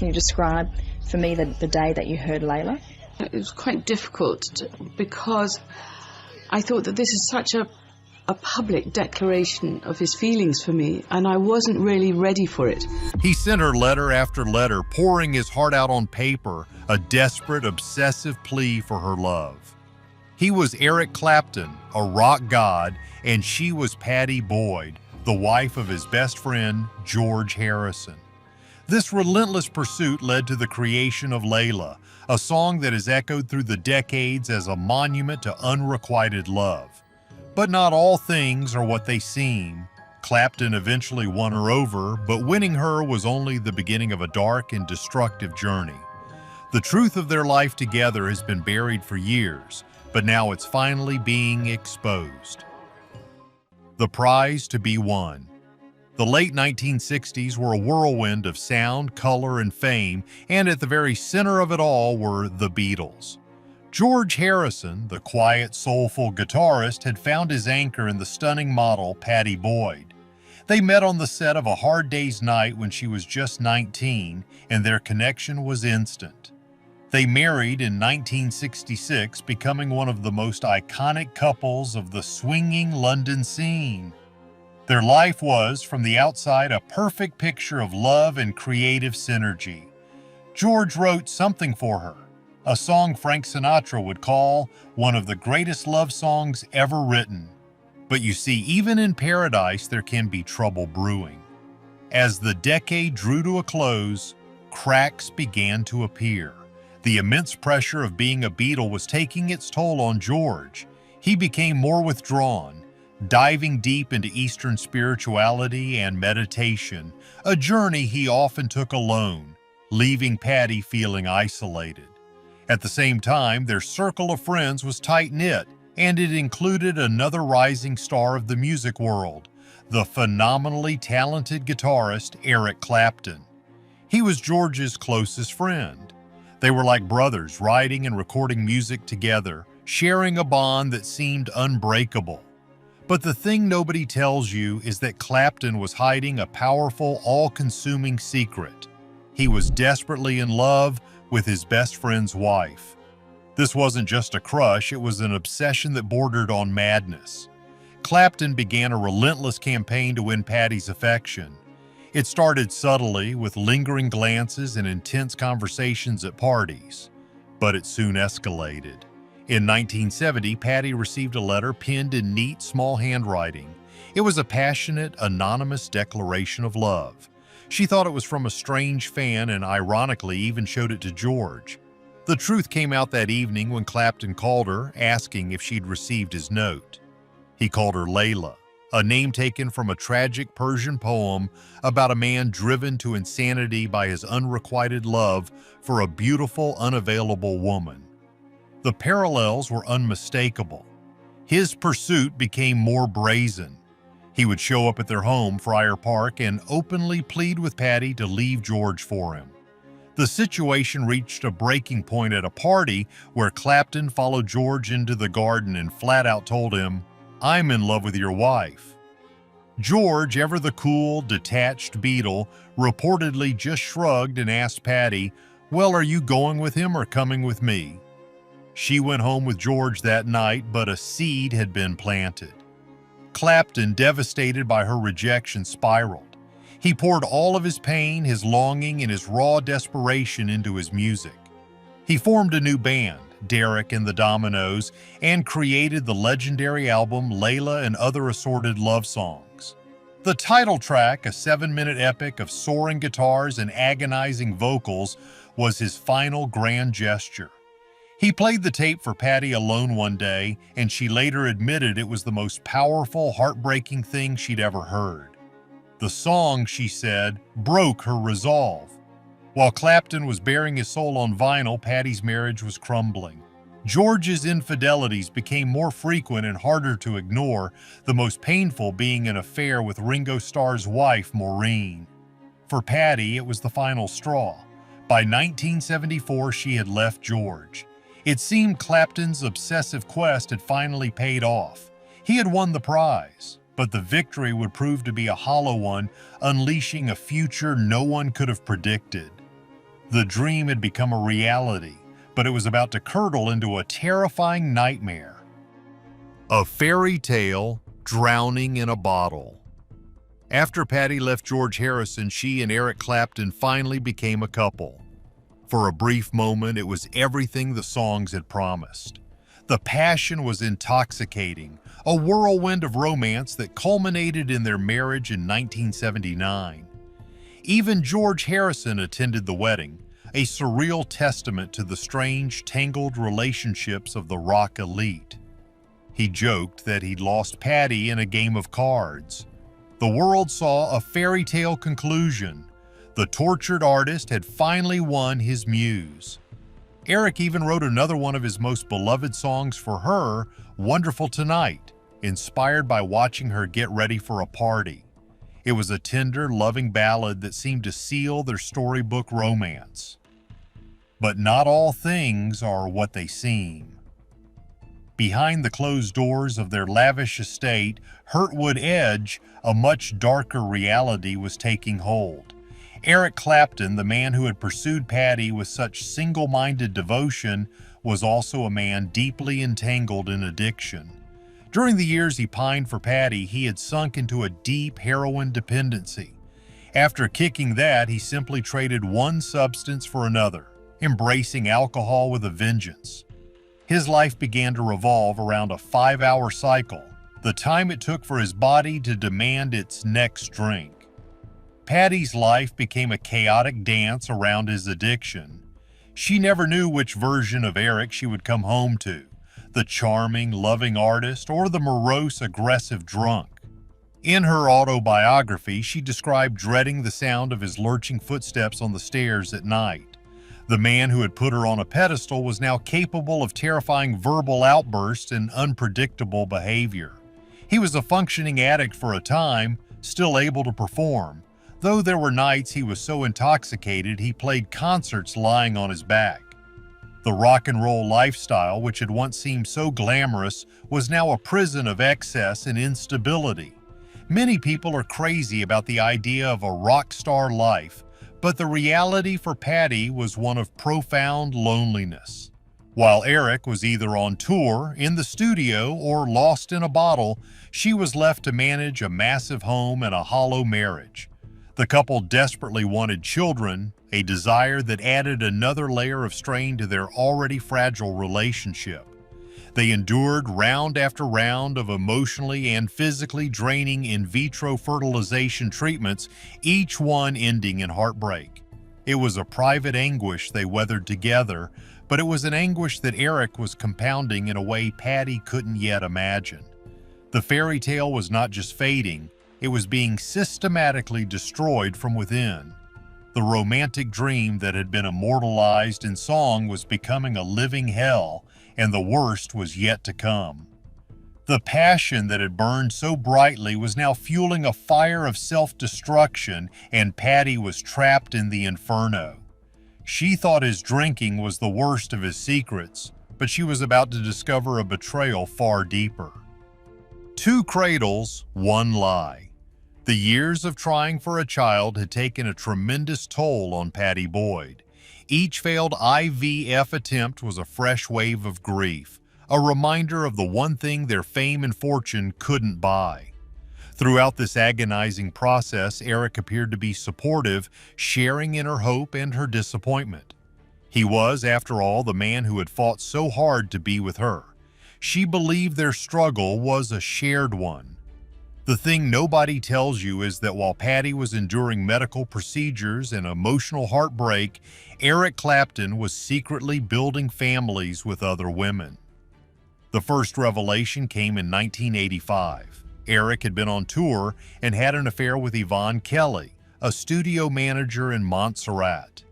Can you describe for me the day that you heard Layla? It was quite difficult because I thought that this is such a public declaration of his feelings for me, and I wasn't really ready for it. He sent her letter after letter, pouring his heart out on paper, a desperate, obsessive plea for her love. He was Eric Clapton, a rock god, and she was Pattie Boyd, the wife of his best friend, George Harrison. This relentless pursuit led to the creation of Layla, a song that has echoed through the decades as a monument to unrequited love. But not all things are what they seem. Clapton eventually won her over, but winning her was only the beginning of a dark and destructive journey. The truth of their life together has been buried for years, but now it's finally being exposed. The prize to be won. The late 1960s were a whirlwind of sound, color, and fame, and at the very center of it all were the Beatles. George Harrison, the quiet, soulful guitarist, had found his anchor in the stunning model Pattie Boyd. They met on the set of A Hard Day's Night when she was just 19, and their connection was instant. They married in 1966, becoming one of the most iconic couples of the swinging London scene. Their life was, from the outside, a perfect picture of love and creative synergy. George wrote Something for Her, a song Frank Sinatra would call one of the greatest love songs ever written. But you see, even in paradise, there can be trouble brewing. As the decade drew to a close, cracks began to appear. The immense pressure of being a Beatle was taking its toll on George. He became more withdrawn, diving deep into Eastern spirituality and meditation, a journey he often took alone, leaving Pattie feeling isolated. At the same time, their circle of friends was tight-knit, and it included another rising star of the music world, the phenomenally talented guitarist Eric Clapton. He was George's closest friend. They were like brothers, writing and recording music together, sharing a bond that seemed unbreakable. But the thing nobody tells you is that Clapton was hiding a powerful, all-consuming secret. He was desperately in love with his best friend's wife. This wasn't just a crush, it was an obsession that bordered on madness. Clapton began a relentless campaign to win Pattie's affection. It started subtly, with lingering glances and intense conversations at parties, but it soon escalated. In 1970, Pattie received a letter penned in neat, small handwriting. It was a passionate, anonymous declaration of love. She thought it was from a strange fan and ironically even showed it to George. The truth came out that evening when Clapton called her, asking if she'd received his note. He called her Layla, a name taken from a tragic Persian poem about a man driven to insanity by his unrequited love for a beautiful, unavailable woman. The parallels were unmistakable. His pursuit became more brazen. He would show up at their home, Friar Park, and openly plead with Pattie to leave George for him. The situation reached a breaking point at a party where Clapton followed George into the garden and flat out told him, "I'm in love with your wife." George, ever the cool, detached Beatle, reportedly just shrugged and asked Pattie, "Well, are you going with him or coming with me?" She went home with George that night, but a seed had been planted. Clapton, devastated by her rejection, spiraled. He poured all of his pain, his longing, and his raw desperation into his music. He formed a new band, Derek and the Dominoes, and created the legendary album Layla and Other Assorted Love Songs. The title track, a 7-minute epic of soaring guitars and agonizing vocals, was his final grand gesture. He played the tape for Pattie alone one day, and she later admitted it was the most powerful, heartbreaking thing she'd ever heard. The song, she said, broke her resolve. While Clapton was bearing his soul on vinyl, Pattie's marriage was crumbling. George's infidelities became more frequent and harder to ignore, the most painful being an affair with Ringo Starr's wife, Maureen. For Pattie, it was the final straw. By 1974, she had left George. It seemed Clapton's obsessive quest had finally paid off. He had won the prize, but the victory would prove to be a hollow one, unleashing a future no one could have predicted. The dream had become a reality, but it was about to curdle into a terrifying nightmare. A fairy tale drowning in a bottle. After Pattie left George Harrison, she and Eric Clapton finally became a couple. For a brief moment, it was everything the songs had promised. The passion was intoxicating, a whirlwind of romance that culminated in their marriage in 1979. Even George Harrison attended the wedding, a surreal testament to the strange, tangled relationships of the rock elite. He joked that he'd lost Pattie in a game of cards. The world saw a fairy tale conclusion. The tortured artist had finally won his muse. Eric even wrote another one of his most beloved songs for her, Wonderful Tonight, inspired by watching her get ready for a party. It was a tender, loving ballad that seemed to seal their storybook romance. But not all things are what they seem. Behind the closed doors of their lavish estate, Hurtwood Edge, a much darker reality was taking hold. Eric Clapton, the man who had pursued Pattie with such single-minded devotion, was also a man deeply entangled in addiction. During the years he pined for Pattie, he had sunk into a deep heroin dependency. After kicking that, he simply traded one substance for another, embracing alcohol with a vengeance. His life began to revolve around a 5-hour cycle, the time it took for his body to demand its next drink. Pattie's life became a chaotic dance around his addiction. She never knew which version of Eric she would come home to, the charming, loving artist or the morose, aggressive drunk. In her autobiography, she described dreading the sound of his lurching footsteps on the stairs at night. The man who had put her on a pedestal was now capable of terrifying verbal outbursts and unpredictable behavior. He was a functioning addict for a time, still able to perform, though there were nights he was so intoxicated he played concerts lying on his back. The rock and roll lifestyle, which had once seemed so glamorous, was now a prison of excess and instability. Many people are crazy about the idea of a rock star life, but the reality for Pattie was one of profound loneliness. While Eric was either on tour, in the studio, or lost in a bottle, she was left to manage a massive home and a hollow marriage. The couple desperately wanted children, a desire that added another layer of strain to their already fragile relationship. They endured round after round of emotionally and physically draining in vitro fertilization treatments, each one ending in heartbreak. It was a private anguish they weathered together, but it was an anguish that Eric was compounding in a way Pattie couldn't yet imagine. The fairy tale was not just fading, it was being systematically destroyed from within. The romantic dream that had been immortalized in song was becoming a living hell, and the worst was yet to come. The passion that had burned so brightly was now fueling a fire of self-destruction, and Pattie was trapped in the inferno. She thought his drinking was the worst of his secrets, but she was about to discover a betrayal far deeper. 2 cradles, 1 lie. The years of trying for a child had taken a tremendous toll on Pattie Boyd. Each failed IVF attempt was a fresh wave of grief, a reminder of the one thing their fame and fortune couldn't buy. Throughout this agonizing process, Eric appeared to be supportive, sharing in her hope and her disappointment. He was, after all, the man who had fought so hard to be with her. She believed their struggle was a shared one. The thing nobody tells you is that while Pattie was enduring medical procedures and emotional heartbreak, Eric Clapton was secretly building families with other women. The first revelation came in 1985. Eric had been on tour and had an affair with Yvonne Kelly, a studio manager in Montserrat.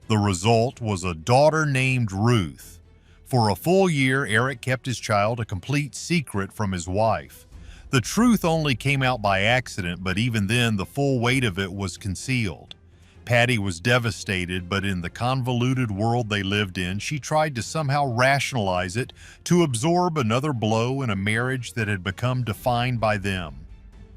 The result was a daughter named Ruth. For a full year, Eric kept his child a complete secret from his wife. The truth only came out by accident, but even then the full weight of it was concealed. Pattie was devastated, but in the convoluted world they lived in, she tried to somehow rationalize it, to absorb another blow in a marriage that had become defined by them.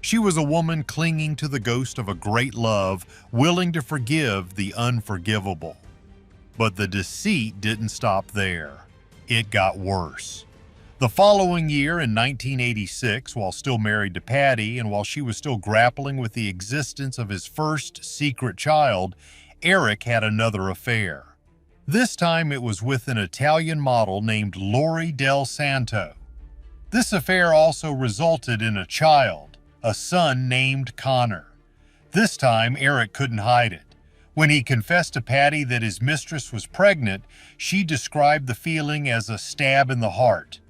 She was a woman clinging to the ghost of a great love, willing to forgive the unforgivable. But the deceit didn't stop there. It got worse. The following year, in 1986, while still married to Pattie and while she was still grappling with the existence of his first secret child, Eric had another affair. This time it was with an Italian model named Lori Del Santo. This affair also resulted in a child, a son named Connor. This time Eric couldn't hide it. When he confessed to Pattie that his mistress was pregnant, she described the feeling as a stab in the heart.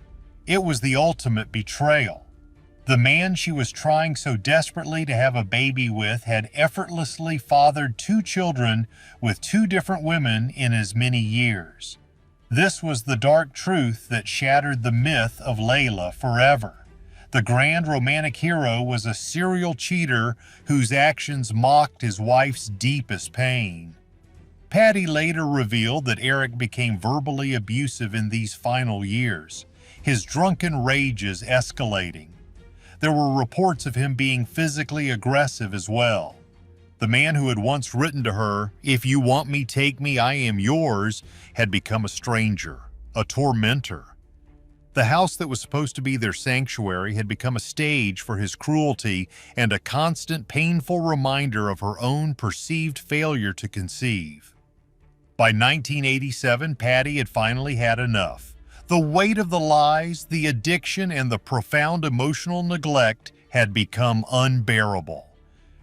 It was the ultimate betrayal. The man she was trying so desperately to have a baby with had effortlessly fathered 2 children with 2 different women in as many years. This was the dark truth that shattered the myth of Layla forever. The grand romantic hero was a serial cheater whose actions mocked his wife's deepest pain. Pattie later revealed that Eric became verbally abusive in these final years, his drunken rages escalating. There were reports of him being physically aggressive as well. The man who had once written to her, "If you want me, take me, I am yours," had become a stranger, a tormentor. The house that was supposed to be their sanctuary had become a stage for his cruelty and a constant, painful reminder of her own perceived failure to conceive. By 1987, Pattie had finally had enough. The weight of the lies, the addiction, and the profound emotional neglect had become unbearable.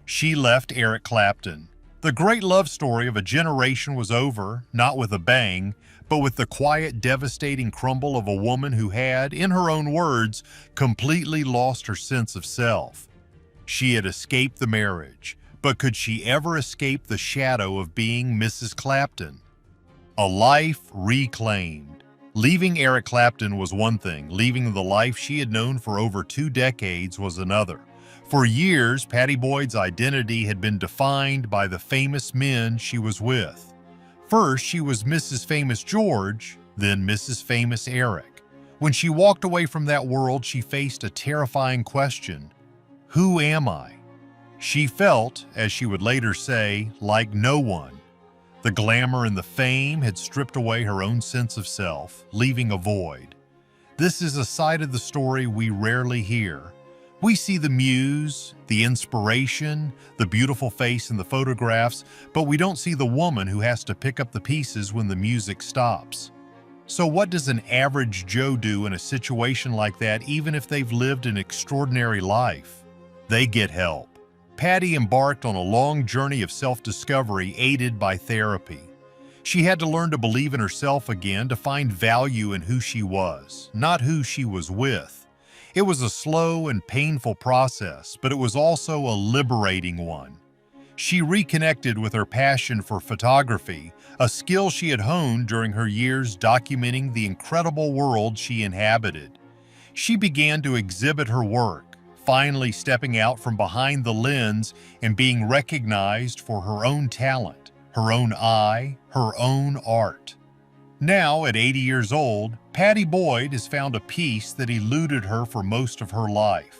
She left Eric Clapton. The great love story of a generation was over, not with a bang, but with the quiet, devastating crumble of a woman who had, in her own words, completely lost her sense of self. She had escaped the marriage, but could she ever escape the shadow of being Mrs. Clapton? A life reclaimed. Leaving Eric Clapton was one thing, leaving the life she had known for over 2 decades was another. For years, Pattie Boyd's identity had been defined by the famous men she was with. First, she was Mrs. Famous George, then Mrs. Famous Eric. When she walked away from that world, she faced a terrifying question: who am I? She felt, as she would later say, like no one. The glamour and the fame had stripped away her own sense of self, leaving a void. This is a side of the story we rarely hear. We see the muse, the inspiration, the beautiful face in the photographs, but we don't see the woman who has to pick up the pieces when the music stops. So what does an average Joe do in a situation like that, even if they've lived an extraordinary life? They get help. Pattie embarked on a long journey of self-discovery aided by therapy. She had to learn to believe in herself again, to find value in who she was, not who she was with. It was a slow and painful process, but it was also a liberating one. She reconnected with her passion for photography, a skill she had honed during her years documenting the incredible world she inhabited. She began to exhibit her work, finally stepping out from behind the lens and being recognized for her own talent, her own eye, her own art. Now, at 80 years old, Pattie Boyd has found a peace that eluded her for most of her life.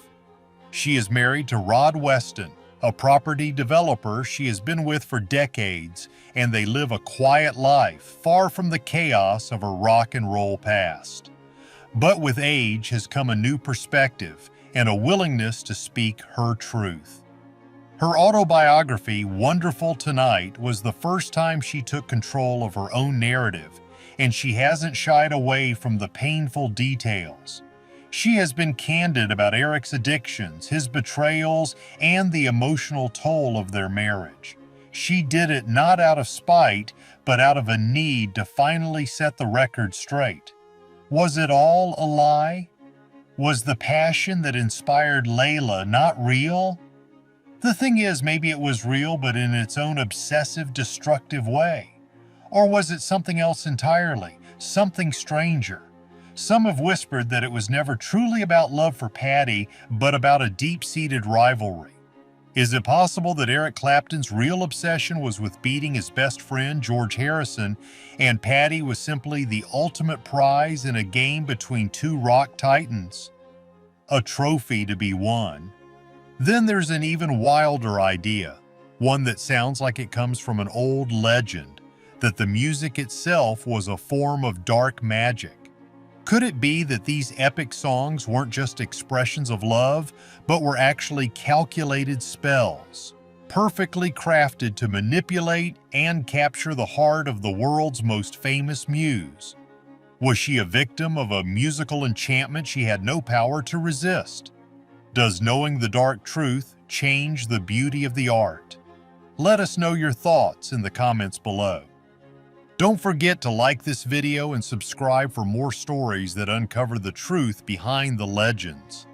She is married to Rod Weston, a property developer she has been with for decades, and they live a quiet life, far from the chaos of her rock and roll past. But with age has come a new perspective and a willingness to speak her truth. Her autobiography, Wonderful Tonight, was the first time she took control of her own narrative, and she hasn't shied away from the painful details. She has been candid about Eric's addictions, his betrayals, and the emotional toll of their marriage. She did it not out of spite, but out of a need to finally set the record straight. Was it all a lie? Was the passion that inspired Layla not real? The thing is, maybe it was real, but in its own obsessive, destructive way. Or was it something else entirely, something stranger? Some have whispered that it was never truly about love for Pattie, but about a deep-seated rivalry. Is it possible that Eric Clapton's real obsession was with beating his best friend, George Harrison, and Pattie was simply the ultimate prize in a game between 2 rock titans? A trophy to be won. Then there's an even wilder idea, one that sounds like it comes from an old legend, that the music itself was a form of dark magic? Could it be that these epic songs weren't just expressions of love, but were actually calculated spells, perfectly crafted to manipulate and capture the heart of the world's most famous muse? Was she a victim of a musical enchantment she had no power to resist? Does knowing the dark truth change the beauty of the art? Let us know your thoughts in the comments below. Don't forget to like this video and subscribe for more stories that uncover the truth behind the legends.